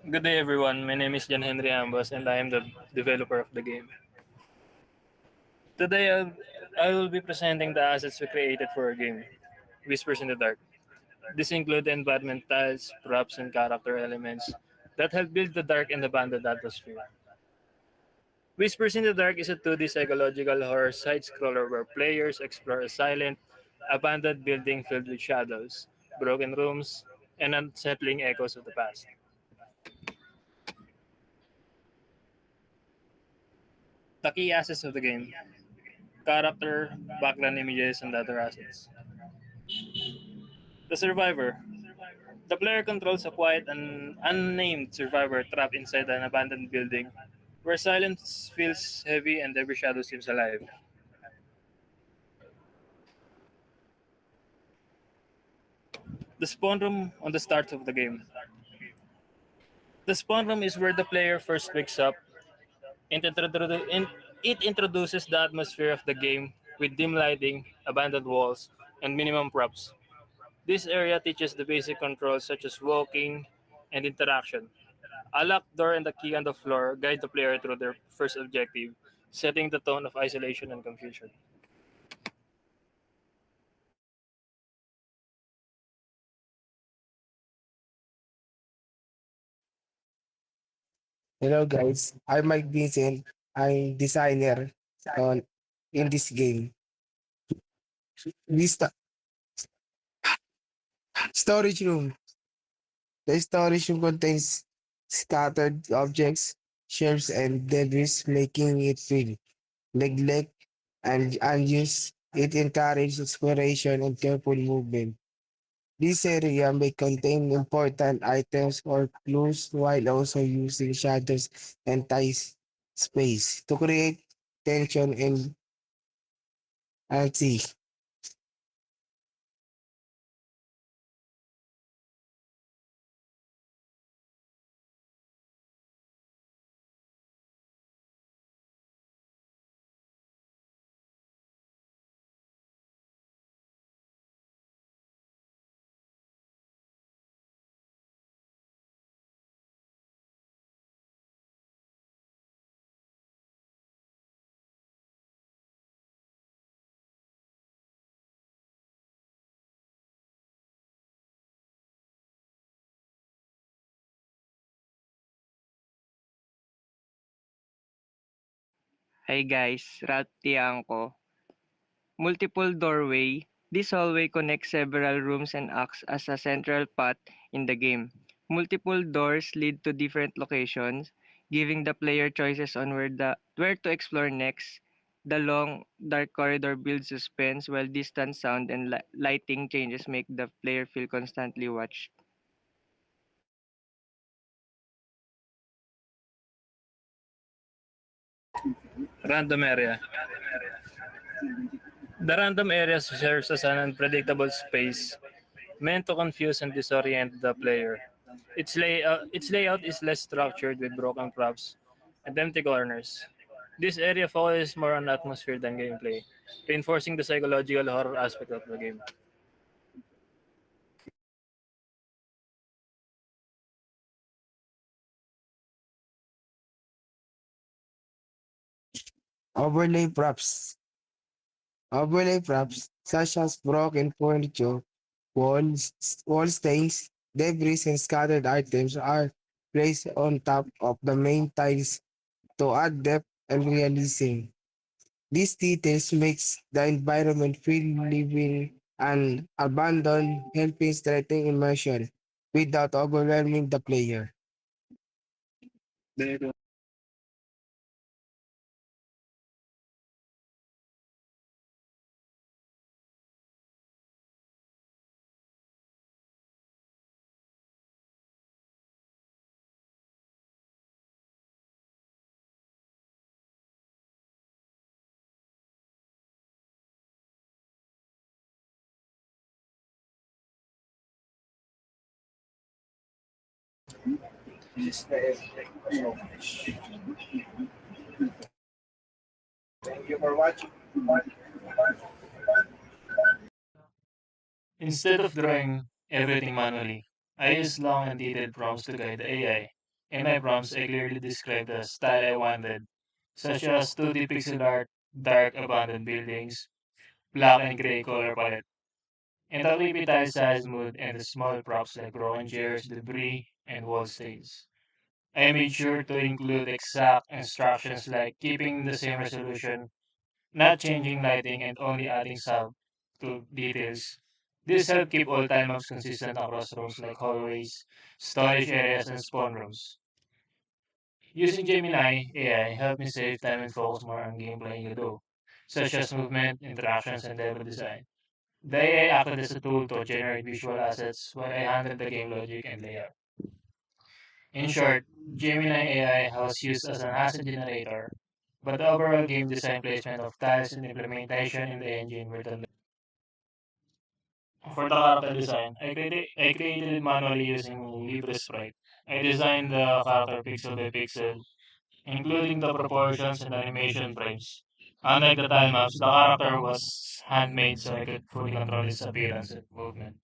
Good day, everyone. My name is Jan Henry Ambos, and I am the developer of the game. Today, I will be presenting the assets we created for our game, Whispers in the Dark. These include environment tiles, props, and character elements that help build the dark and abandoned atmosphere. Whispers in the Dark is a 2D psychological horror side scroller where players explore a silent, abandoned building filled with shadows, broken rooms, and unsettling echoes of the past. The key assets of the game: character, background images, and other assets. The Survivor. The player controls a quiet and unnamed survivor trapped inside an abandoned building where silence feels heavy and every shadow seems alive. The Spawn Room on the start of the game. The Spawn Room is where the player first wakes up. It introduces the atmosphere of the game with dim lighting, abandoned walls, and minimum props. This area teaches the basic controls such as walking and interaction. A locked door and a key on the floor guide the player through their first objective, setting the tone of isolation and confusion. Hello guys, I'm Mike Vincent. I'm designer on in this game. This storage room. The storage room contains scattered objects, shelves, and debris, making it feel neglect and unused. It encourages exploration and careful movement. This area may contain important items or clues while also using shadows and ties space to create tension and anxiety. Hi guys, Ratiangko. Multiple doorway. This hallway connects several rooms and acts as a central path in the game. Multiple doors lead to different locations, giving the player choices on where to explore next. The long, dark corridor builds suspense, while distant sound and lighting changes make the player feel constantly watched. Random area. The random area serves as an unpredictable space meant to confuse and disorient the player. Its layout is less structured with broken props and empty corners. This area focuses more on atmosphere than gameplay, reinforcing the psychological horror aspect of the game. Overlay props. Overlay props such as broken furniture, walls, wall stains, debris, and scattered items are placed on top of the main tiles to add depth and realism. These details makes the environment feel living and abandoned, helping strengthen immersion without overwhelming the player. Instead of drawing everything manually, I use long and detailed prompts to guide the AI. In my prompts, I clearly described the style I wanted, such as 2D pixel art, dark abandoned buildings, black and gray color palette, and a creepy tile size mood and the small props like broken chairs, debris, and wall stains. I made sure to include exact instructions like keeping the same resolution, not changing lighting, and only adding sub to details. This helped keep all tile maps consistent across rooms like hallways, storage areas, and spawn rooms. Using Gemini AI helped me save time and focus more on gameplay in Godot, such as movement, interactions, and level design. The AI acted as a tool to generate visual assets while I handled the game logic and layout. In short, Gemini AI was used as an asset generator, but the overall game design placement of tiles and implementation in the engine were done. For the character design, I created it manually using LibreSprite. I designed the character pixel by pixel, including the proportions and animation frames. Unlike the tile maps, the character was handmade so I could fully control its appearance and movement.